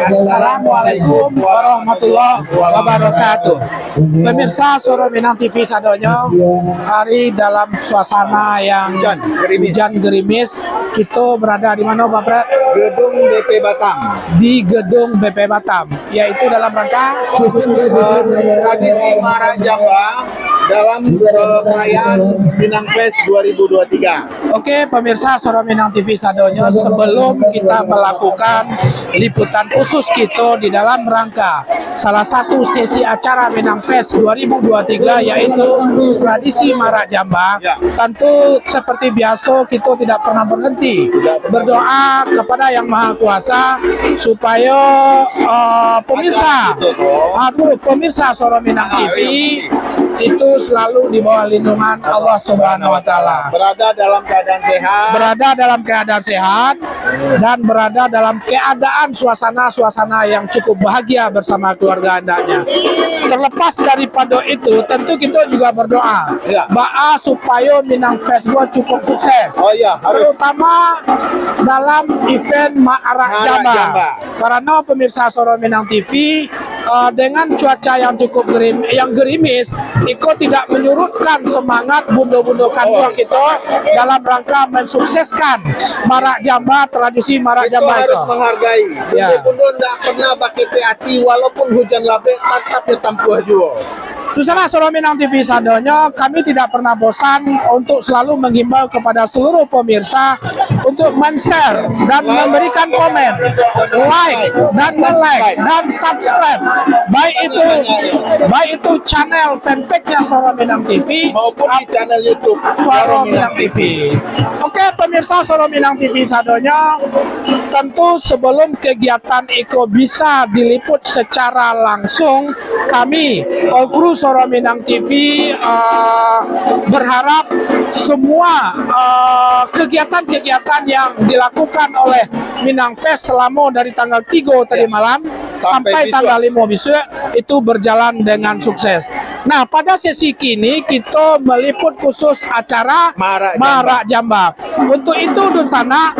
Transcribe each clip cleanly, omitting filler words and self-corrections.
Assalamualaikum warahmatullahi wabarakatuh. Pemirsa Suara Minang TV sadonyo, hari dalam suasana yang hujan gerimis, kita berada di mana Pak Pret? Gedung BP Batam. Di Gedung BP Batam, yaitu dalam rangka tradisi Marak Jamba dalam perayaan Minang Fest 2023. Oke, pemirsa Suara Minang TV sadonyo, sebelum kita melakukan liputan khusus kita di dalam rangka salah satu sesi acara Minang Fest 2023, yaitu tradisi Marak Jamba, tentu seperti biasa kita tidak pernah berhenti berdoa kepada Yang Maha Kuasa supaya pemirsa Suara Minang TV itu selalu di bawah lindungan Allah Subhanahu wa Ta'ala, berada dalam keadaan sehat, dan berada dalam keadaan suasana yang cukup bahagia bersama keluarga andanya. Terlepas daripada itu, tentu kita juga berdoa supaya Minang Fest cukup sukses. Terutama dalam event Marak Jamba. Karena pemirsa Suara Minang TV, dengan cuaca yang cukup gerimis, Iko tidak menyurutkan semangat bundo-bundo kantor kita dalam rangka mensukseskan Marak Jamba, tradisi Marak Jamba itu. Harus menghargai. Bundo tidak pernah pakai hati walaupun hujan labek tetap ditampuh juga. Susana Suara Minang TV sadonyo, kami tidak pernah bosan untuk selalu menghimbau kepada seluruh pemirsa untuk men-share dan memberikan komen, like dan subscribe, baik itu channel fanpage-nya Suara Minang TV maupun di channel YouTube Suara Minang TV. Oke, pemirsa Suara Minang TV sadonyo, tentu sebelum kegiatan Iko bisa diliput secara langsung, kami kru Suara Minang TV berharap semua kegiatan-kegiatan yang dilakukan oleh Minang Fest selama dari tanggal 3 tadi malam sampai tanggal 5 besok itu berjalan dengan sukses. Nah, pada sesi kini kita meliput khusus acara Marak Jamba. Untuk itu Dunsana,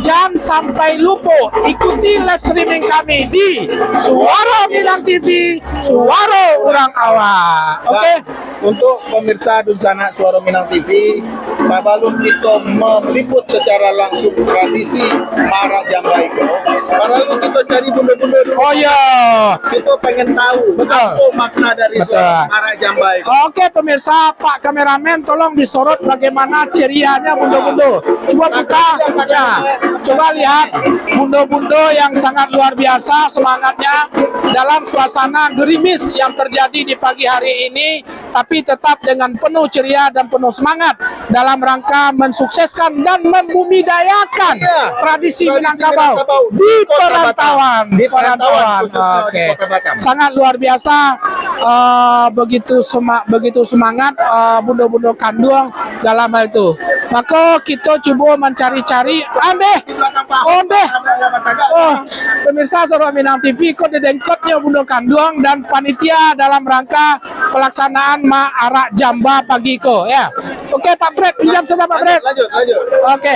jangan sampai lupa ikuti live streaming kami di Suara Minang TV, Suara Urang Awak. Oke. Untuk pemirsa Dunsana Suara Minang TV, sebelum kita meliput secara langsung tradisi Marak Jamba itu, kalau kita cari bunda-bunda dulu. Oh iya, kita pengen tahu apa makna dari Marak Jamba itu. Oke, pemirsa, Pak kameramen tolong disorot bagaimana cerianya bundo-bundo. Coba buka, coba lihat bundo-bundo yang sangat luar biasa semangatnya dalam suasana gerimis yang terjadi di pagi hari ini, tapi tetap dengan penuh ceria dan penuh semangat dalam rangka mensukseskan dan membumidayakan tradisi Minangkabau di perantauan. Oke, sangat luar biasa. Begitu semangat bundo-bundo kandung dalam hal itu. Maka kita coba mencari-cari pemirsa Suara Minang TV, kok dedengkotnya bundo kandung dan panitia dalam rangka pelaksanaan Marak Jamba pagi ko ya. Oke, Pak Pret, pinjam sudah Pak Pret. Lanjut. Oke,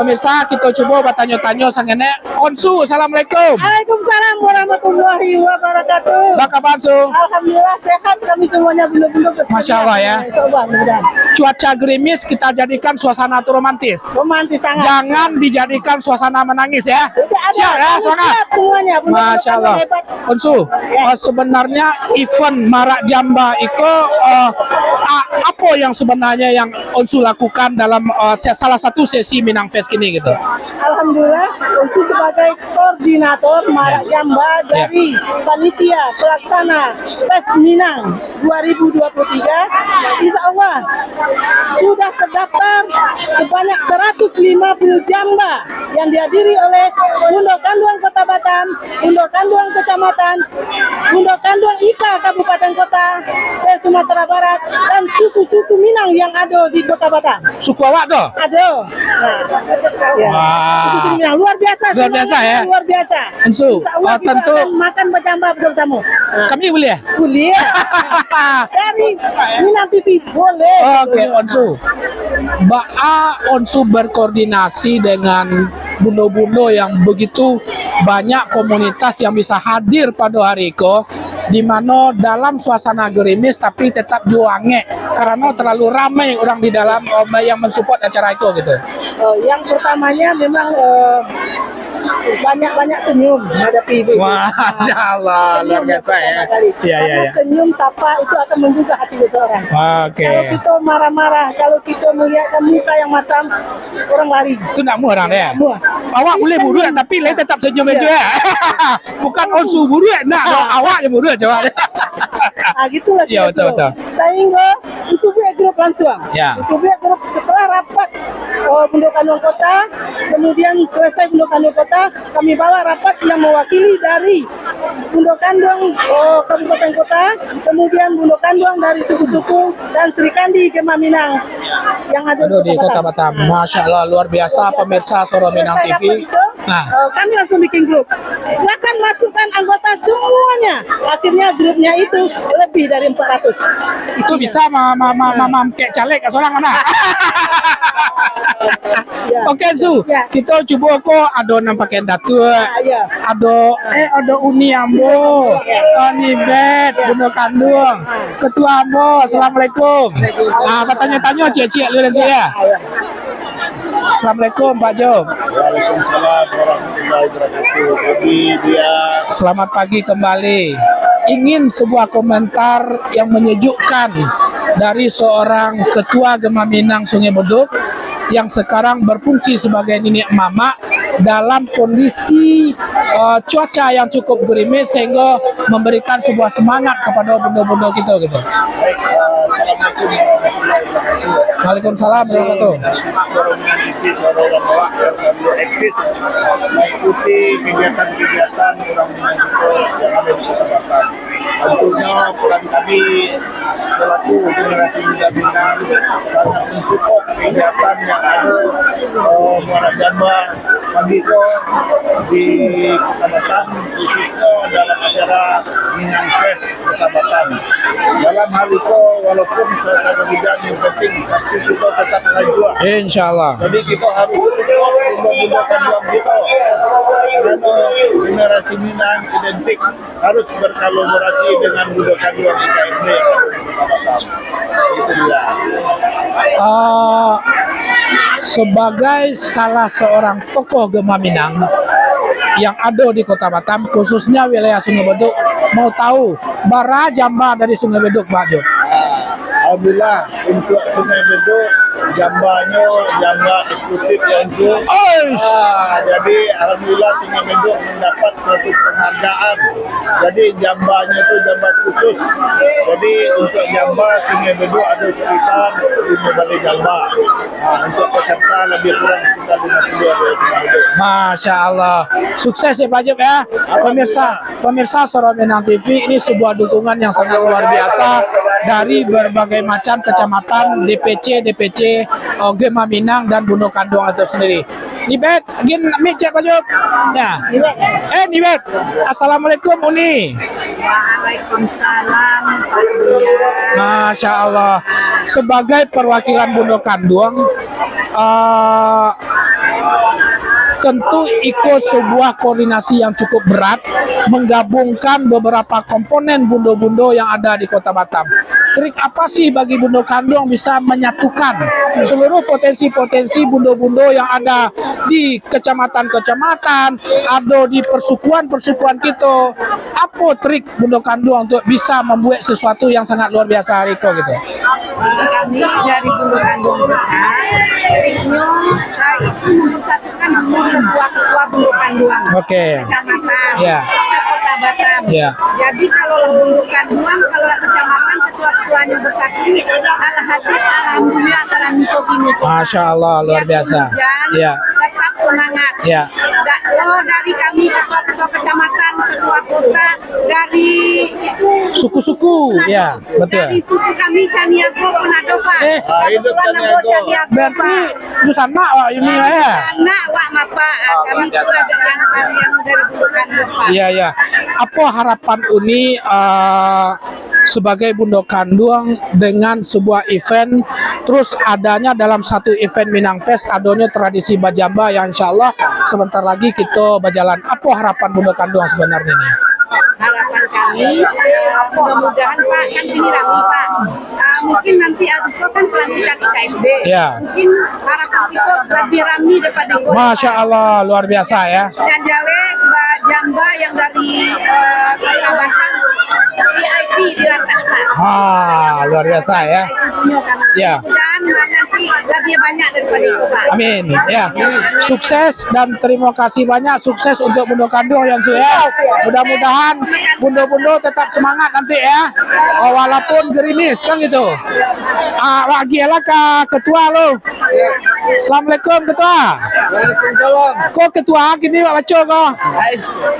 pemirsa, kita coba bertanya-tanya sangene. Onsu, assalamualaikum. Waalaikumsalam warahmatullahi wabarakatuh. Baka Bansu. Alhamdulillah sehat kami semuanya bundo-bundo. Masya Allah ya. Cuaca gerimis kita jadikan suasana romantis. Romantis sangat. Jangan dijadikan suasana menangis ya. Siap ya, semangat. Semuanya. Masya Allah. Onsu, sebenarnya event Marak Jamba itu apa yang sebenarnya yang Onsu lakukan dalam salah satu sesi Minang Fest ini gitu? Alhamdulillah, Onsu sebagai koordinator Marak Jamba dari panitia pelaksana Fest Minang 2023, insya Allah sudah terdaftar sebanyak 150 jamba yang dihadiri oleh Bundo Kanduang Kota Batam, Bundo Kanduang Kecamatan, Bundo Kanduang Ika Kabupaten Kota, se Sumatera Barat, dan suku-suku suku Minang yang ada di Kota Batam. Suku awak doh. Ada. Nah, ya. Wah. Itu suku Minang luar biasa. Luar semuanya biasa, ya? Luar biasa. Ensu, Insya Allah kita tentu akan makan berjambah bersama. Nah, kami boleh ya? boleh. Dari Minang TV boleh. Oke, Onsu. Onsu berkoordinasi dengan bundo-bundo yang begitu banyak komunitas yang bisa hadir pada hari itu, di mana dalam suasana gerimis tapi tetap juangnya karena terlalu ramai orang di dalam yang mensupport acara itu gitu. Yang pertamanya memang banyak-banyak senyum menghadapi ibu. Masya Allah, luar biasa ya. Iya, iya, iya. Senyum sapa itu akan menggugah hati seseorang. Oke. Kalau kita marah-marah, kalau kita melihat muka yang masam, orang lari. Itu nak mu orang deh. Semua. Awak boleh buru tapi le tetap senyum aja ya. Bukan Onsu buru nak, awak yang buru coba. Gitulah. Ya, betul, betul. Sehingga Usubia Group langsung. Ya. Usubia Group setelah rapat Bundo Kandung Kota, kemudian selesai Bundo Kandung Kota, kami bawa rapat yang mewakili dari Bundo Kandung Kabupaten Kota, kemudian Bundo Kandung dari suku-suku dan Sri Kandi Gema Minang yang ada Aduh, di Kota Batam. Masya Allah, luar biasa pemirsa Suara Minang Selesai TV. rapat itu, kami langsung bikin grup. Silakan masukkan anggota semuanya. Akhirnya grupnya itu lebih dari 400. Itu bisa kayak caleg ke seorang mana? Ya. Oke, Su. Ya. Kita coba kok ada nampakin datuk. Ya. Ada Uni Ambo, Tony Bet, Bundo Kandung, Ketua Ambo. Assalamualaikum. Bertanya-tanya cik-cik lu dan saya. Assalamualaikum Pak Jo. Waalaikumsalam warahmatullahi wabarakatuh. Selamat pagi kembali. Ingin sebuah komentar yang menyejukkan dari seorang ketua Gema Minang Sungai Beduk yang sekarang berfungsi sebagai nenek mama dalam kondisi cuaca yang cukup gerimis sehingga memberikan sebuah semangat kepada bundo-bundo kita gitu. Baik, Assalamualaikum warahmatullahi wabarakatuh. Waalaikumsalam warahmatullahi eksis mengikuti kegiatan-kegiatan orang Minang yang ada di Kota Batam. Tentunya peran kami selaku generasi muda Minang sangat mensupport kegiatan yang ada Muara Jamba Pagiko di Kota Batam, khususnya dalam acara Minang Fest Kota Batam. Dalam hal itu walaupun suasana hujan yang penting, tapi kita tetap lanjut. Insya Allah. Jadi kita harus support bunda-bunda Kandung kita. Karena generasi Minang identik harus berkolaborasi dengan bunda Kandung IKSD yang ada di Kota Batam. Itu dia. Sebagai salah seorang tokoh Gema Minang yang ada di Kota Batam, khususnya wilayah Sungai Beduk, mau tahu bara jamba dari Sungai Beduk, Pak Jo? Alhamdulillah untuk Sungai Beduk jambanya jamba eksklusif yang jadi alhamdulillah Sungai Beduk mendapat suatu penghargaan. Jadi jambanya itu jamba khusus. Jadi untuk jamba Sungai Beduk ada sekitar 5 balai jamba. Untuk peserta lebih kurang sekitar 50 dari Sungai Beduk. Masya Allah, sukses ya Pak Jeb ya. Pemirsa Suara Minang TV, ini sebuah dukungan yang sangat luar biasa dari berbagai macam kecamatan, DPC Gema Minang dan Bundo Kandung itu sendiri. Nibet, again mic cek Pak Jeb. Ya. Nibet. Assalamualaikum Uni. Waalaikumsalam Pak Buya. Masya Allah. Sebagai perwakilan Bundo Kandung, tentu ikut sebuah koordinasi yang cukup berat menggabungkan beberapa komponen bundo-bundo yang ada di Kota Batam. Trik apa sih bagi Bundo Kandung bisa menyatukan seluruh potensi-potensi bundo-bundo yang ada di kecamatan-kecamatan, ada di persukuan-persukuan kita? Apa trik Bundo Kandung untuk bisa membuat sesuatu yang sangat luar biasa hari itu gitu? Kami dari Bundo Kandung triknya itu mempersatukan dulu ketua-ketua Bundo Kandung. Oke. Kecamatan. Ya. Kota Batam. Ya. Jadi kalau Bundo Kandung, kalau kecamatan ketua-ketuanya bersatu, alhasil alhamdulillah sarang miko gini. Masya Allah, luar biasa. Ya. Tetap semangat. Ya. Dari kami ketua-ketua kecamatan, ketua kota, dari itu Suku-suku, ya, betul. Dari suku kami Caniago Manado Pak. hidup Kebetulan nambah Caniago. Caniago Berarti Pak. itu sama wak ini ya. Anak wak mapa kami itu ada yang dari bukan Pak. Iya, iya. Apa harapan Uni sebagai Bundo Kanduang dengan sebuah event, terus adanya dalam satu event Minang Fest adanya tradisi Bajamba yang insya Allah sebentar lagi kita berjalan. Apa harapan Bundo Kanduang sebenarnya nih? Harapan kami mudah-mudahan Pak kan ini rami Pak. Mungkin nanti Agustus kan pelantikan IKSD. Ya. Mungkin harapan kita lebih rami daripada ini. Masya Allah, luar biasa ya. Dan jale Mbak Jamba yang dari Kota Batam VIP di lantai Pak. Luar biasa ya. Punya kami. Ya. Dan nanti lebih banyak daripada itu Pak. Amin. Ya, sukses dan terima kasih banyak. Sukses untuk Bundo Kanduang yang sudah. Mudah-mudahan bundo-bundo tetap semangat nanti ya. Walaupun gerimis kan gitu. Lagi lah ke ketua lo. Assalamualaikum ketua. Waalaikumsalam. Kok ketua gini Pak Baco kok?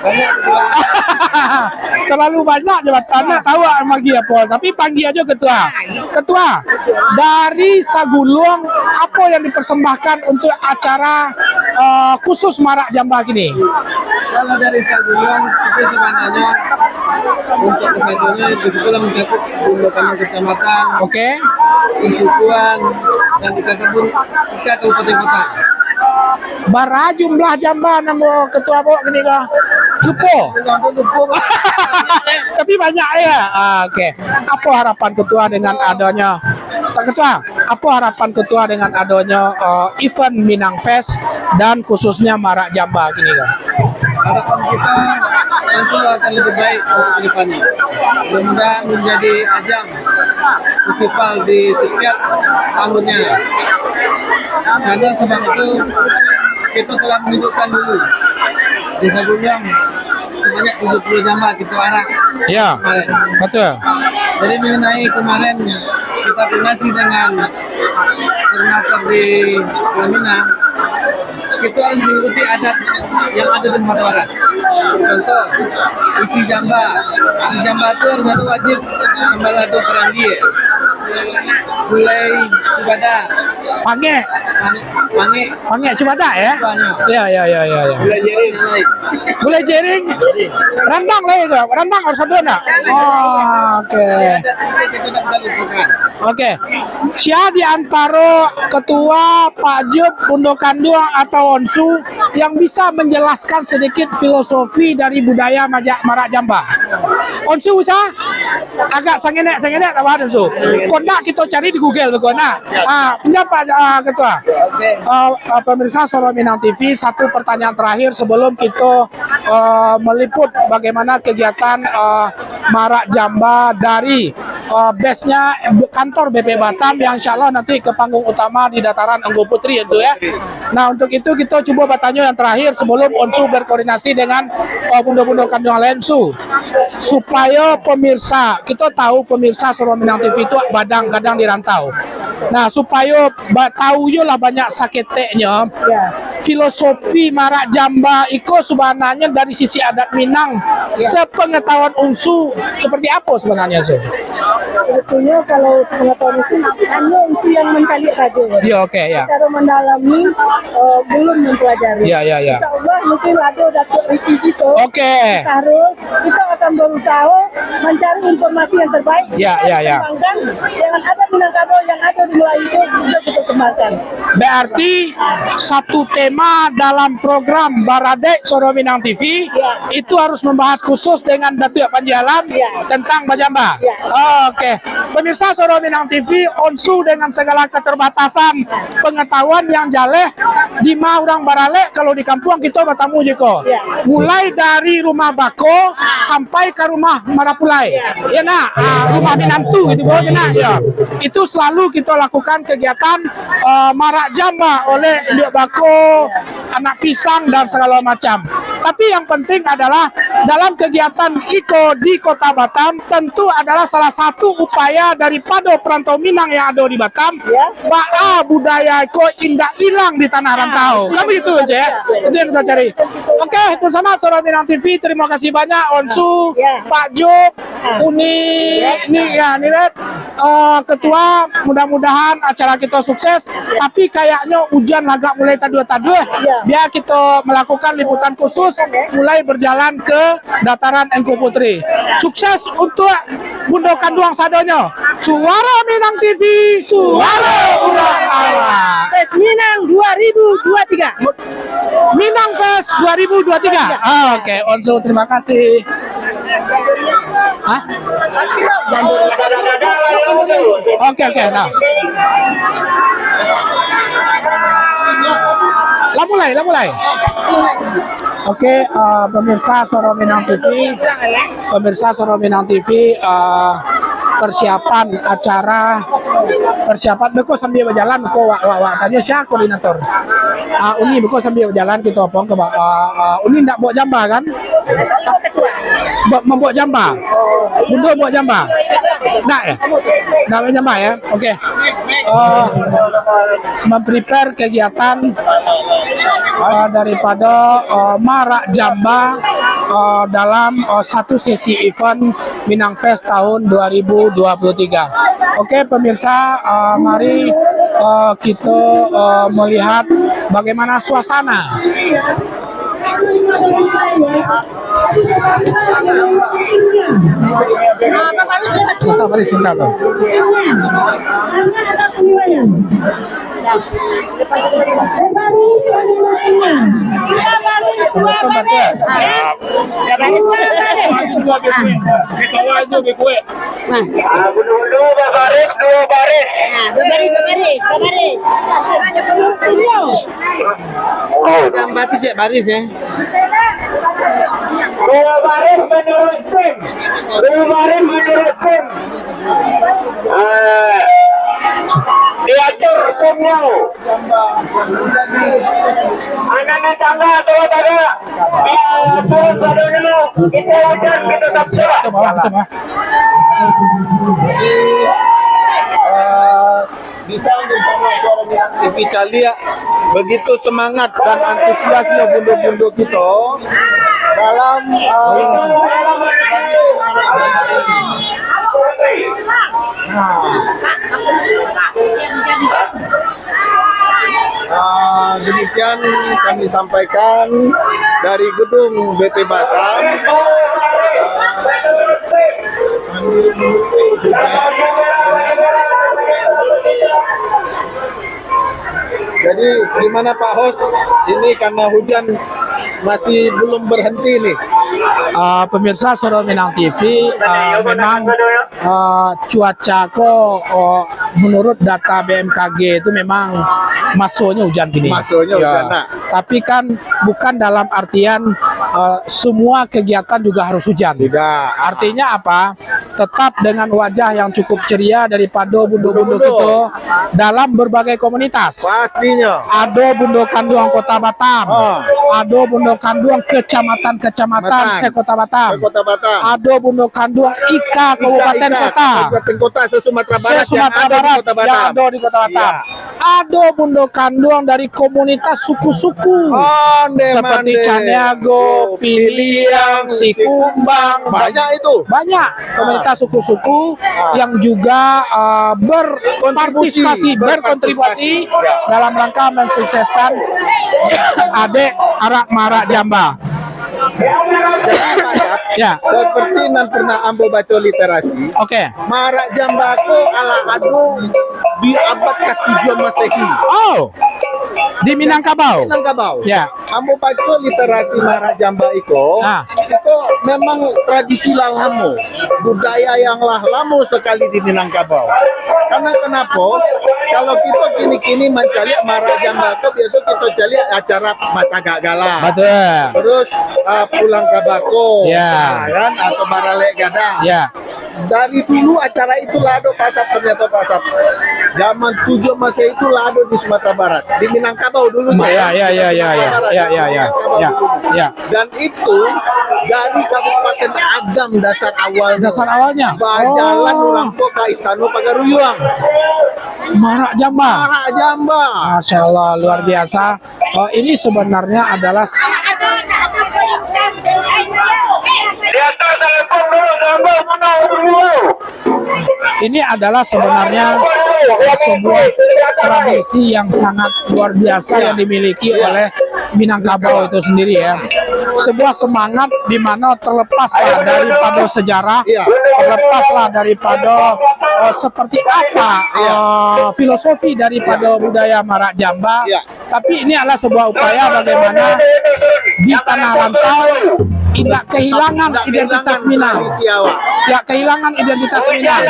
Banyak ketua. Terlalu banyak jabatannya tahu lagi apa. Tapi panggil aja ketua. Ketua, dari Sagulung apa yang dipersembahkan untuk acara khusus Marak Jamba gini? Kalau dari Sagulung itu sebenarnya untuk kesatuannya disitulah mencakup Bundo Kanduang kecamatan, Oke. kesukuan dan tiga kabupaten kota. Bara jumlah Jamba nama ketua bawa gini kah? Lupa. Tapi banyak ya. Oke. Apa harapan ketua dengan adanya ketua? Apa harapan ketua dengan adanya event Minang Fest dan khususnya Marak Jamba gini kah? Harapan kita tentu akan lebih baik untuk kedepannya. Mudah-mudahan menjadi ajang festival di setiap tahunnya. Karena sebab itu kita telah menunjukkan dulu di Sagulung sebanyak 70 jamba kita arak Ya, kemarin. betul. Jadi mengenai kemarin kita koordinasi dengan koordinator di Minang, kita harus mengikuti adat yang ada di Sumatera Barat. Contoh, isi jamba itu harus ada wajib sembalado kerambi, mulai cibadah, Pange, pange, cuma ada ya? banyak. Ya. Mulai jering, Boleh jering? Randang lah ya, randang harus ada nak? Oh, oke. kita tidak bisa lupakan. Oke. Siapa di antara ketua Pak Jub Bundo Kanduang atau Onsu yang bisa menjelaskan sedikit filosofi dari budaya Marak Jamba? Onsu bisa? Agak sangenek tak paham Onsu. Kondak kita cari di Google tuh kondak. Pendapat ketua. Oke. Pemirsa Soro Minang TV, satu pertanyaan terakhir sebelum kita meliput bagaimana kegiatan Marak Jamba dari base-nya kantor BP Batam yang insya Allah nanti ke panggung utama di dataran Enggo Putri itu ya. Nah untuk itu kita coba bertanya yang terakhir sebelum Onsu berkoordinasi dengan Bundo-Bundo Kanduang Lensu supaya pemirsa, kita tahu pemirsa Soro Minang TV itu kadang-kadang di rantau. Nah supaya tahu lah banyak saketeknya filosofi Marak Jamba itu sebenarnya dari sisi adat Minang sepengetahuan Onsu seperti apa sebenarnya Su? Sebetulnya kalau pengetahuan itu hanya unsur yang mencari saja. Iya oke ya. Cara mendalami belum mempelajari. Iya. Insya Allah mungkin ada Datuk Riki gitu. Oke. Taruh, kita akan berusaha mencari informasi yang terbaik. Ya. Kembangkan dengan ada Minangkabau yang ada di Melayu itu bisa kita kembangkan. Berarti satu tema dalam program Baradek Soro Minang TV itu harus membahas khusus dengan Datuk Panjalan tentang Bajamba. Oke. Pemirsa Soro Minang TV, Onsu dengan segala keterbatasan pengetahuan yang jaleh di orang Baralek kalau di kampung kita bertamu jiko. Mulai dari rumah Bako sampai ke rumah Marapulai. Ya nak, rumah Minantu itu bawahnya nak ya. Itu selalu kita lakukan kegiatan Marak Jamba oleh Liuk Bako, anak pisang dan segala macam. Tapi yang penting adalah dalam kegiatan IKO di Kota Batam tentu adalah salah satu upaya dari Pado Perantau Minang yang ada di Batam. Ya. Ba'a budaya IKO indah hilang di tanah rantau. Kan begitu, Cek? Itu yang kita cari. Oke, itu sama Suara Minang TV. Terima kasih banyak Onsu, Ya. Pak Job, Uni, ini ya, ini Red. Ketua, mudah-mudahan acara kita sukses. Tapi kayaknya hujan agak mulai tadu-tadu. Ya. Biar kita melakukan liputan khusus mulai berjalan ke dataran Engku Putri. Sukses untuk Bundo Kanduang Sadonyo. Suara Minang TV, suara urang Allah. Tes Minang 2023. Minang Fest 2023. Oke, Onsu terima kasih. Hah? Oke, nah. Lah mulai. Oke, pemirsa Suara Minang TV, persiapan beko sambil berjalan kok wak tanya siapa koordinator. Uni beko sambil berjalan kita opong ke Uni ndak bawa jamba kan? Membawa jamba. Bundo bawa jamba. Ndak ya? Ndak bawa jamba ya? Oke. Memprepare kegiatan daripada Marak Jamba dalam satu sesi event Minang Fest tahun 2023. Oke pemirsa, mari kita melihat bagaimana suasana. Sebentar. Baris ya. Dua baris menurut tim. Diatur timnya. Anak-anak tangga atau tangga. Biar turun kita hujan kita tak bisa bersama Suara Minang TV Calia begitu semangat dan antusiasnya bundo-bundo kita dalam demikian kami sampaikan dari gedung BP Batam. Jadi gimana Pak Hos? Ini karena hujan masih belum berhenti nih. Pemirsa Suara Minang TV, memang cuaca kok menurut data BMKG itu memang masuknya hujan gini. Masuknya hujan, nah. Tapi kan bukan dalam artian semua kegiatan juga harus hujan. Tidak. Artinya apa? Tetap dengan wajah yang cukup ceria daripada bundo-bundo kita dalam berbagai komunitas. Pastinya. Ada Bundo Kanduang Kota Batam, ada Bundo Kanduang kecamatan Sekota Batam, ada Bundo Kanduang Ika Kabupaten Kota, Kabupaten Kota Sumatera Barat, Sumatera Barat yang ada di Kota Batam. Ada Bundo Kanduang dari komunitas suku-suku seperti Caniago, Piliang, Sikumbang, banyak itu. Banyak komunitas suku-suku yang juga berkontribusi dalam rangka mensukseskan Adek Arak Marak Jamba. Ya. Seperti nan pernah ambo baca literasi. Oke. Marak Jambako ala adu di abad ke-7 Masehi. Oh. Di Minangkabau. Ya. Ambo baca literasi Marak Jamba itu memang tradisi lama, budaya yang lama sekali di Minangkabau. Karena kenapa? Kalau kita kini-kini mencari Marak Jamba itu biasa kita cari acara mata gagala. Betul. Terus pulang ke Bako, ya. kan? Atau baralek gadang. Ya. dari dulu acara itu Lado Pasap ternyata Pasap. Zaman 7 masih itu Lado di Sumatera Barat, di Minangkabau dulunya. Ya. Dan itu dari Kabupaten Agam dasar awalnya. Dasar awalnya. Jalan ulang ke Istana Pagaruyuang. Marak Jamba. Marak Jamba. Masya Allah, luar biasa. Ini sebenarnya adalah sebenarnya sebuah tradisi yang sangat luar biasa yang dimiliki oleh Minangkabau itu sendiri ya. Sebuah semangat di mana terlepaslah daripada sejarah, terlepaslah daripada seperti apa filosofi daripada budaya Marak Jamba. Tapi ini adalah sebuah upaya bagaimana di tanah rantau tidak kehilangan identitas Minang. Ya, kehilangan identitas Minang.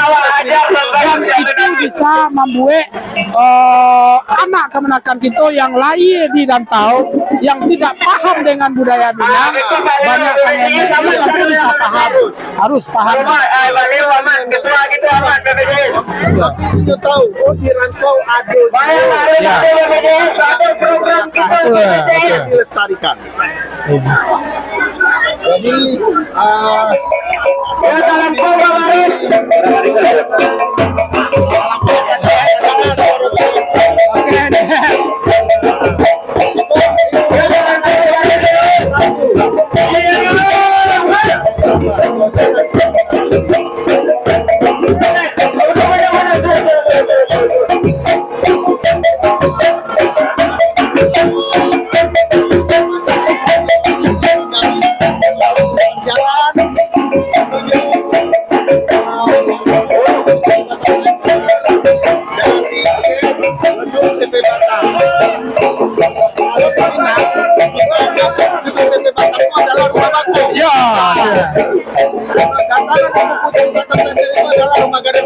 Dan itu bisa membuat anak kemenakan kita yang lahir di rantau, yang tidak paham dengan budaya Minang, banyak sangat tapi bisa paham. Harus paham. Itu tahu, di rantau ada dilestarikan. Jadi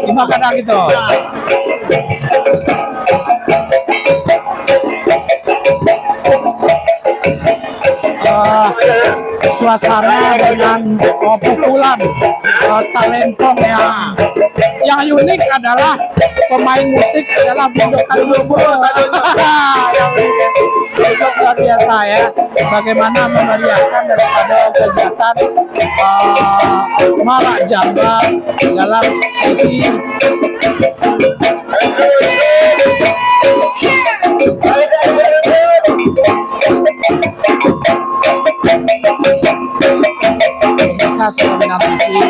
Rumah Gadang gitu. Suasana dengan pukulan talentong yang unik adalah pemain musik adalah bundokan luar biasa ya. Bagaimana memeriahkan daripada kegiatan Marak Jamba dalam sesi bisa sebenarnya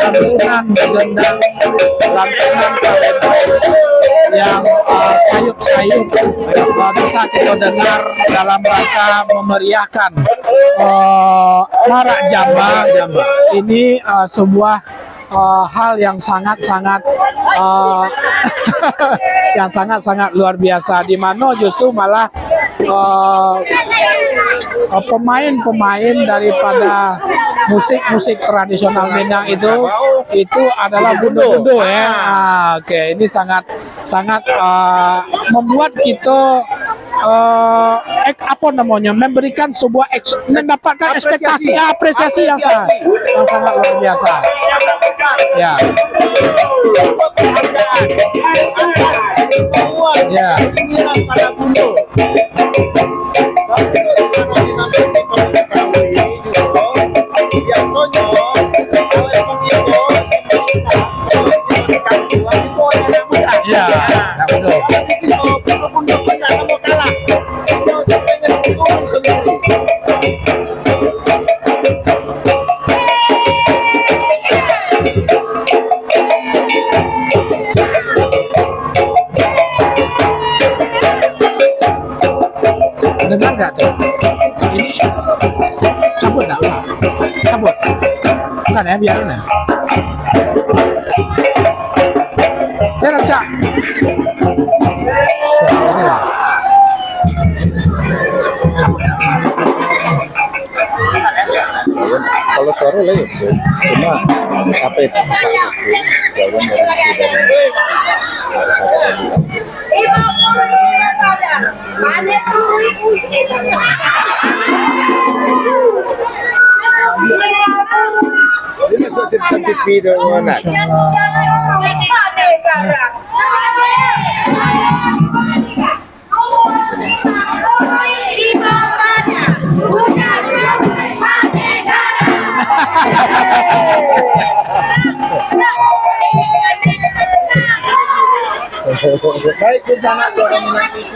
lantunan gendang, lantunan talenta yang sayup-sayup bisa kita dengar dalam rangka memeriahkan Marak Jamba. Ini sebuah hal yang sangat-sangat yang sangat-sangat luar biasa, di mana justru malah pemain-pemain daripada musik tradisional Minang itu adalah bundo-bundo ya. Oke, ini sangat membuat kita memberikan sebuah mendapatkan apresiasi yang sangat luar biasa. Ya. Ya. Pada bundo. Biasanya kalau emang itu itu orang muda. Ya, betul. Tapi sih kalau bundo kan nggak mau kalah. Dia pengen turun sendiri. Dengar nggak tuh? Ini cabut nggak? Cabut. Bukan ya, biarin ya. Ya nggak bisa. Suaranya lah. Kalau suara lah ya, cuma apa itu? Jawaban dari TV itu mana? Baik, di sana Suara Minang TV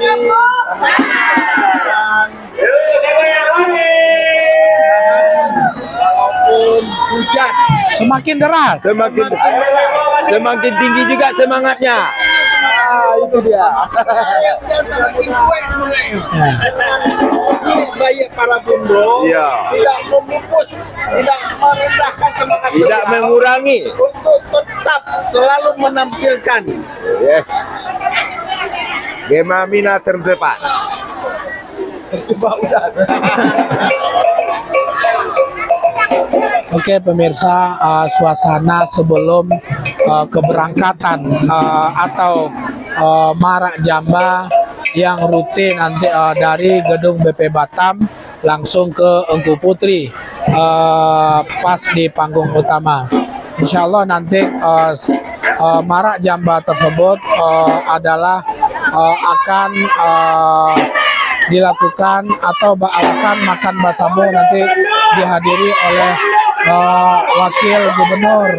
walaupun hujan Semakin deras. Semakin tinggi juga semangatnya. Itu dia. baik para bumbu Iya. tidak memupus, tidak merendahkan semangat Tidak beliau mengurangi. untuk tetap selalu menampilkan Yes. Gema Mina terdepan. coba udah. Oke pemirsa, suasana sebelum keberangkatan atau Marak Jamba yang rutin nanti dari gedung BP Batam langsung ke Engku Putri pas di panggung utama. Insya Allah nanti Marak Jamba tersebut adalah akan dilakukan atau akan makan basamu nanti dihadiri oleh Wakil Gubernur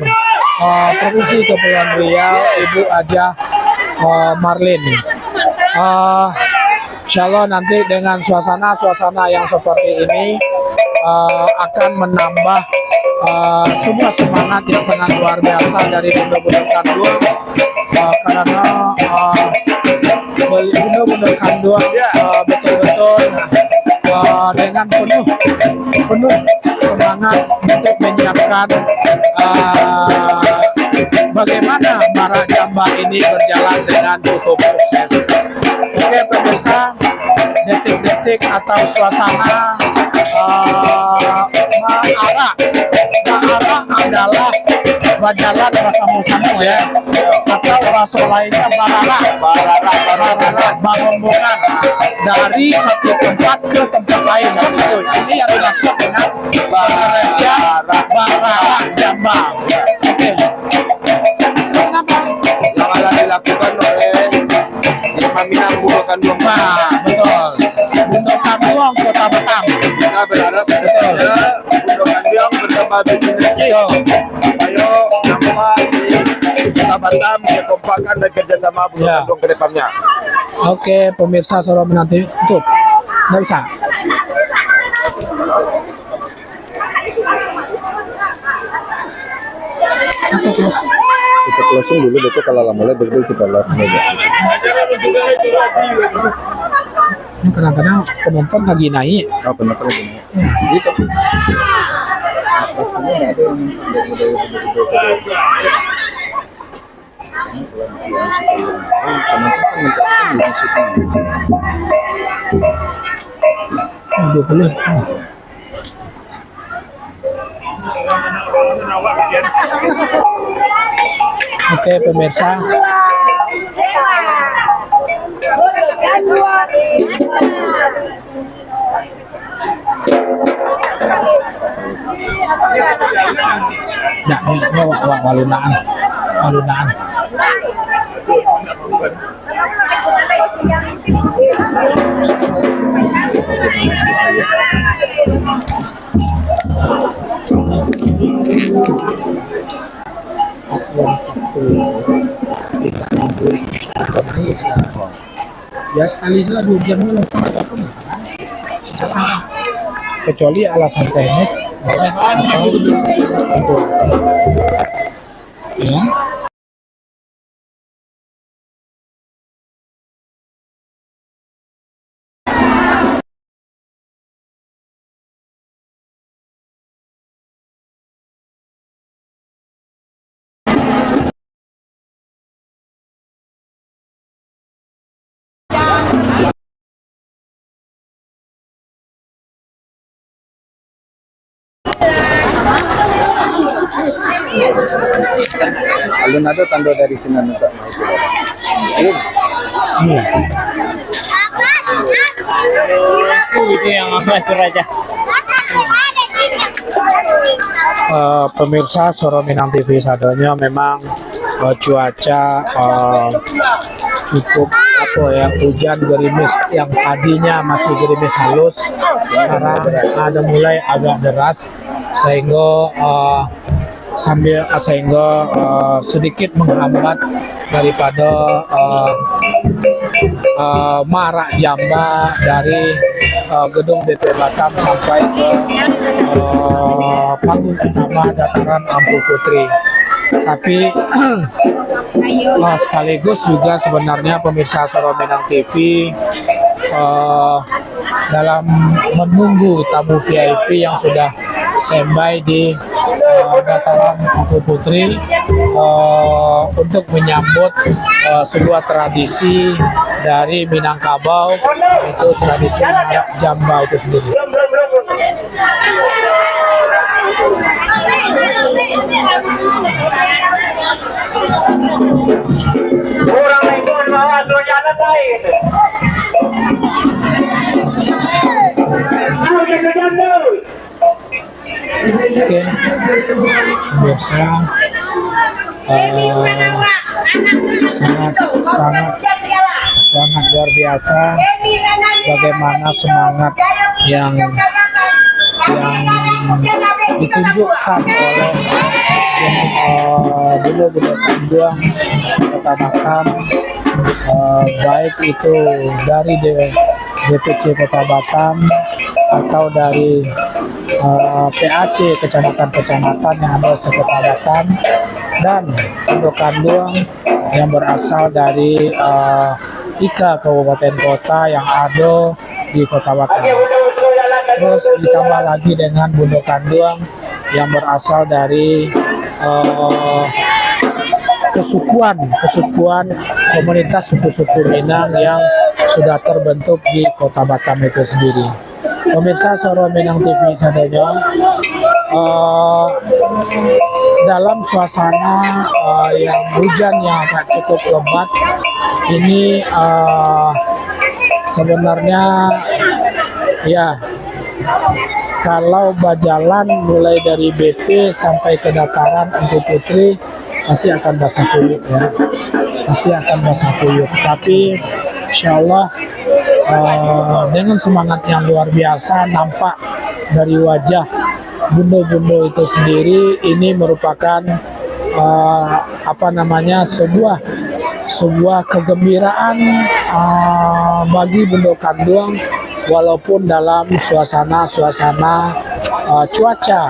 Provinsi Kepulauan Riau Ibu Ajah Marlin. Insya Allah nanti dengan suasana yang seperti ini akan menambah semua semangat yang sangat luar biasa dari Bunda-Bunda Kanduang karena Bunda-Bunda Kanduang betul-betul dengan penuh semangat untuk menyiapkan bagaimana Marak Jamba ini berjalan dengan cukup sukses. Oke pemirsa, detik-detik atau suasana Marak adalah berjalan bahasa Musamu ya, atau bahasa lainnya bararak rombongan dari satu tempat ke tempat lain. Itu ini yang dimaksud dengan bararak Jamba. Oke. Kenapa? Yang akan dilakukan oleh Gema Mina Bunda Kanduang. Betul. Bunda Kanduang Kota Batam. Kita berharap Bunda Kanduang bersama bersinergi. Ayo nama di Kota Batam dikompakkan dan kerjasama Bunda Kanduang ke depannya. Oke, pemirsa Suara menanti tutup. Nggak bisa. Kita closing dulu, besok kalau lama betul kita live aja. Ini kadang-kadang penonton lagi naik. Oh, penonton lagi. Jadi tapi Oke pemirsa, ini walunaan. Ya sekali saja 2 jam dulu. Kecuali alasan teknis ya. alun ada tanda dari sini juga. Itu yang atur aja. Pemirsa Soro Minang TV sadonya memang cuaca cukup hujan gerimis yang tadinya masih gerimis halus sekarang ada mulai agak deras sehingga sedikit menghambat daripada marak jamba dari gedung BP Batam sampai ke panggung utama dataran Ampu Putri. Tapi sekaligus juga sebenarnya pemirsa Soro Minang TV dalam menunggu tamu VIP yang sudah standby di dataran Ampu Putri untuk menyambut sebuah tradisi dari Minangkabau, yaitu tradisi marak jamba itu sendiri. Oke, pemirsa, sangat luar biasa bagaimana semangat yang ditunjukkan oleh beliau-beliau Kanduang Kota Batam, baik itu dari DPC Kota Batam atau dari PAC kecamatan-kecamatan yang ada di Kota Batam, dan Pondok Kanduang yang berasal dari 3 kabupaten kota yang ada di Kota Batam. Terus ditambah lagi dengan Pondok Kanduang yang berasal dari kesukuan komunitas suku-suku Minang yang sudah terbentuk di Kota Batam itu sendiri. Pemirsa Soro Minang TV sadonya, dalam suasana yang hujan yang agak cukup lebat ini, sebenarnya ya kalau berjalan mulai dari BP sampai ke dataran Ampu Putri pasti akan basah kuyup ya, tapi insya Allah dengan semangat yang luar biasa nampak dari wajah bunda-bunda itu sendiri. Ini merupakan sebuah kegembiraan bagi Bunda Kanduang, walaupun dalam suasana cuaca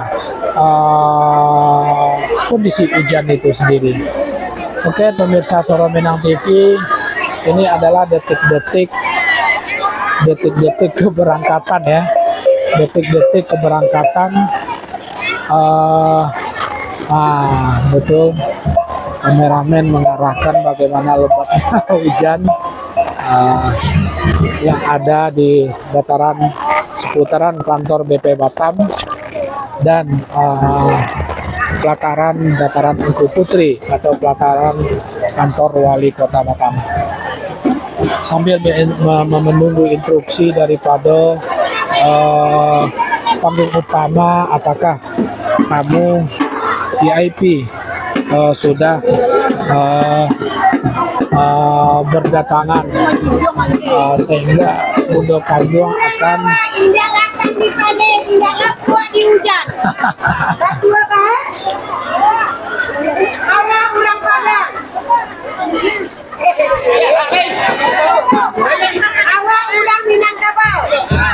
kondisi hujan itu sendiri. Oke, pemirsa Soro Minang TV, ini adalah detik-detik keberangkatan ya, detik-detik keberangkatan. Betul, kameramen mengarahkan bagaimana lebatnya hujan yang ada di seputaran kantor BP Batam dan pelataran dataran Ampu Putri atau pelataran kantor wali kota Batam. Sambil menunggu instruksi daripada panggung utama, apakah tamu VIP sudah berdatangan, sehingga Bunda Kanduang akan awak ulang Minangkabau,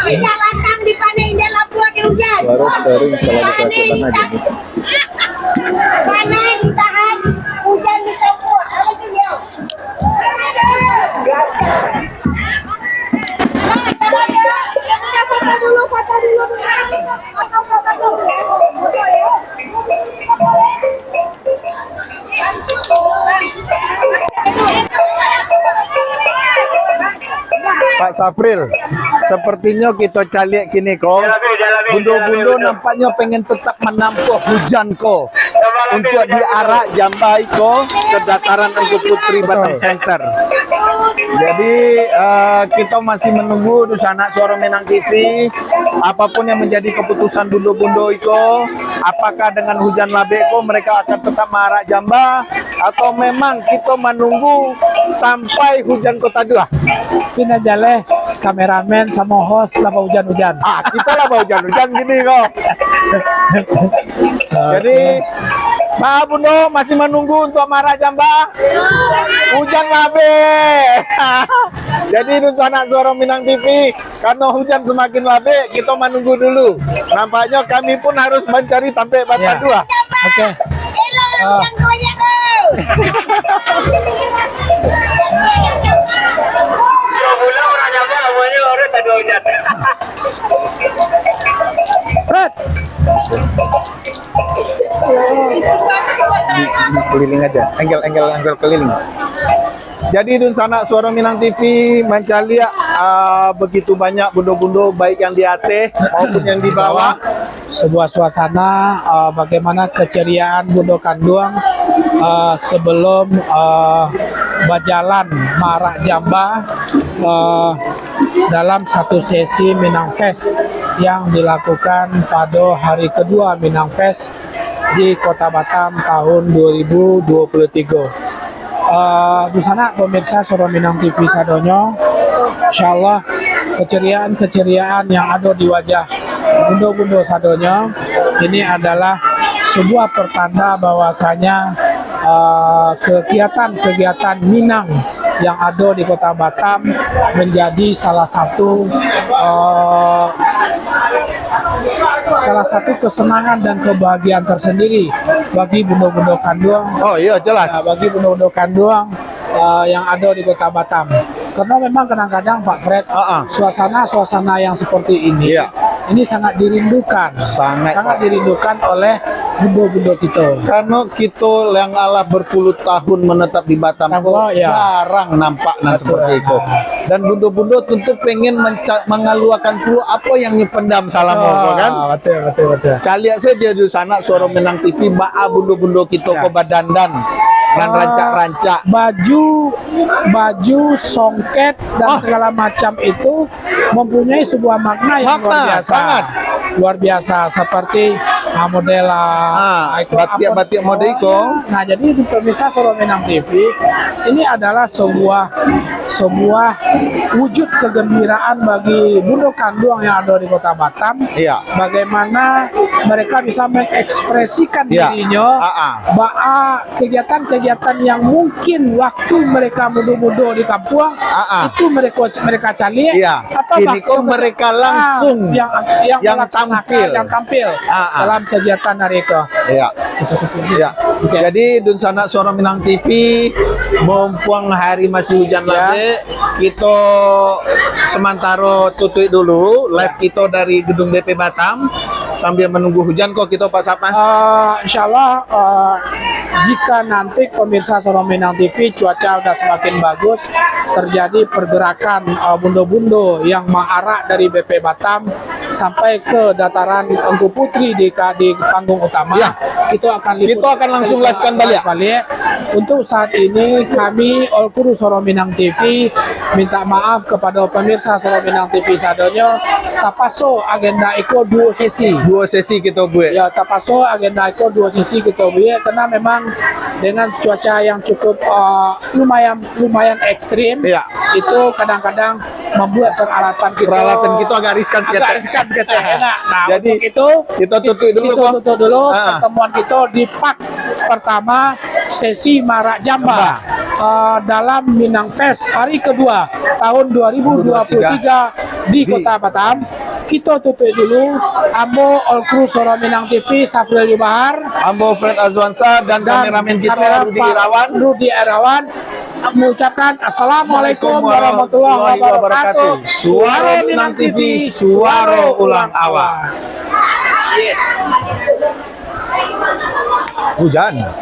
tidak latang di panen indah Lampua di hujan. Baru sering kalau dikatakan aja nih. Panen ditahan, hujan dicampur. Apa itu dia? Foto dulu. Pak Sapril, sepertinya kita caliak kini kok. Bundo-bundo nampaknya pengen tetap menampung hujan kok untuk diarak jambai kok ke dataran Ampu Putri Batam Center. Jadi kita masih menunggu di sana Suara Minang TV. Apapun yang menjadi keputusan bundo-bundo itu, apakah dengan hujan labeko mereka akan tetap marak jamba atau memang kita menunggu sampai hujan kota dua. Pina jale kameramen sama host laba hujan-hujan. Kita lah hujan-hujan gini kok. Jadi Pak Bundo masih menunggu untuk marak jamba. Hujan labe. Jadi itu anak Suara Minang TV, karena hujan semakin labe, kita menunggu dulu. Nampaknya kami pun harus mencari sampai Bata dua. Oke. Red. Keliling aja, angle keliling. Jadi dun sana Suara Minang TV mencari begitu banyak bundo-bundo baik yang di atas maupun yang di bawah. Sebuah suasana bagaimana keceriaan Bundo Kanduang sebelum berjalan marak jamba dalam satu sesi Minang Fest yang dilakukan pada hari kedua Minang Fest di Kota Batam tahun 2023. Di sana pemirsa Suara Minang TV sadonyo, insyaallah keceriaan yang ada di wajah bundo-bundo sadonyo ini adalah sebuah pertanda bahwasanya kegiatan Minang yang ada di Kota Batam menjadi salah satu kesenangan dan kebahagiaan tersendiri bagi bundo-bundo Kanduang. Oh iya jelas. Bagi bundo-bundo Kanduang yang ada di Kota Batam. Karena memang kadang-kadang Pak Fred, suasana yang seperti ini, ini sangat dirindukan, sangat dirindukan oleh bundo-bundo kita. Karena kita yang Allah berpuluh tahun menetap di Batam, jarang nampak seperti itu. Dan bundo-bundo tentu pengen mengeluarkan puluh apa yang nyependam salam kan? Betul. Kali saya dia di sana Suara Minang TV, baa bundo-bundo kita ke badandan dan rancak-rancak baju songket dan segala macam itu mempunyai sebuah makna yang luar biasa seperti model batik modiko. Nah, jadi di pemirsa Suara Minang TV ini adalah sebuah wujud kegembiraan bagi bundo Kanduang yang ada di Kota Batam. Bagaimana mereka bisa mengekspresikan dirinya kegiatan-kegiatan yang mungkin waktu mereka muda-muda di kampung itu mereka cari atau kini kok mereka langsung yang tampil dalam kegiatan mereka. Jadi dun sana Suara Minang TV mumpung hari masih hujan lagi, kita sementara tutup dulu live kita dari gedung BP Batam sambil menunggu hujan kok kita Pak Sapan. Insyaallah jika nanti pemirsa Suara Minang TV cuaca udah semakin bagus, terjadi pergerakan bundo-bundo yang mengarah dari BP Batam sampai ke dataran Engku Putri di panggung utama, kita akan langsung live kan balik. Untuk saat ini kami Olkuru Suara Minang TV minta maaf kepada pemirsa Suara Minang TV sadonyo, tapaso agenda iko dua sesi kita buat. Tapaso agenda iko dua sesi kita buat karena memang dengan cuaca yang cukup lumayan ekstrim, itu kadang-kadang membuat peralatan kita agak riskan kita. Nah, jadi itu kita tutup dulu. Pertemuan kita di part pertama sesi marak jamba dalam Minang Fest hari kedua tahun 2023 di Kota Batam. Kita tutup dulu. Ambo Olkru Suara Minang TV Safril Yubahar, Ambo Fred Azwansa dan kameramen kita Rudi Irawan mengucapkan Assalamualaikum warahmatullahi wabarakatuh. Suara Minang TV, suara ulang awal. Yes. Hujan.